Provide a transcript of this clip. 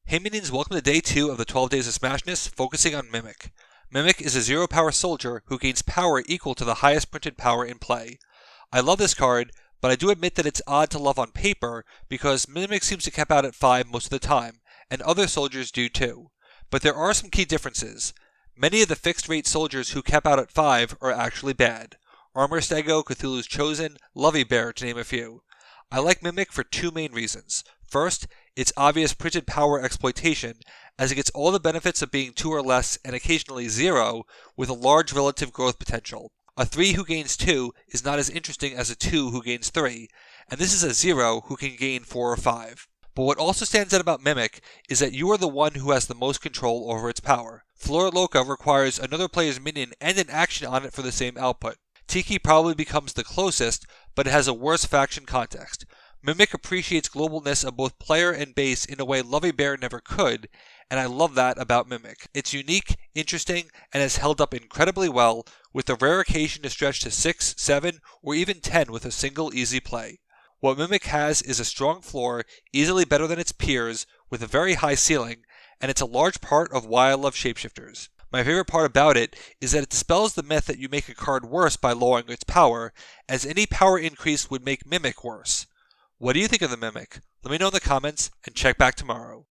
Hey minions, welcome to day 2 of the 12 Days of Smashmas, focusing on Mimic. Mimic is a 0 power soldier who gains power equal to the highest printed power in play. I love this card, but I do admit that it's odd to love on paper because Mimic seems to cap out at 5 most of the time, and other soldiers do too. But there are some key differences. Many of the fixed rate soldiers who cap out at 5 are actually bad. Armor Stego, Cthulhu's Chosen, Lovey Bear to name a few. I like Mimic for two main reasons. First, its obvious printed power exploitation, as it gets all the benefits of being 2 or less and occasionally 0, with a large relative growth potential. A 3 who gains 2 is not as interesting as a 2 who gains 3, and this is a 0 who can gain 4 or 5. But what also stands out about Mimic is that you are the one who has the most control over its power. Flora Loca requires another player's minion and an action on it for the same output. Tiki probably becomes the closest, but it has a worse faction context. Mimic appreciates globalness of both player and base in a way Lovey Bear never could, and I love that about Mimic. It's unique, interesting, and has held up incredibly well, with the rare occasion to stretch to 6, 7, or even 10 with a single easy play. What Mimic has is a strong floor, easily better than its peers, with a very high ceiling, and it's a large part of why I love shapeshifters. My favorite part about it is that it dispels the myth that you make a card worse by lowering its power, as any power increase would make Mimic worse. What do you think of the Mimic? Let me know in the comments, and check back tomorrow.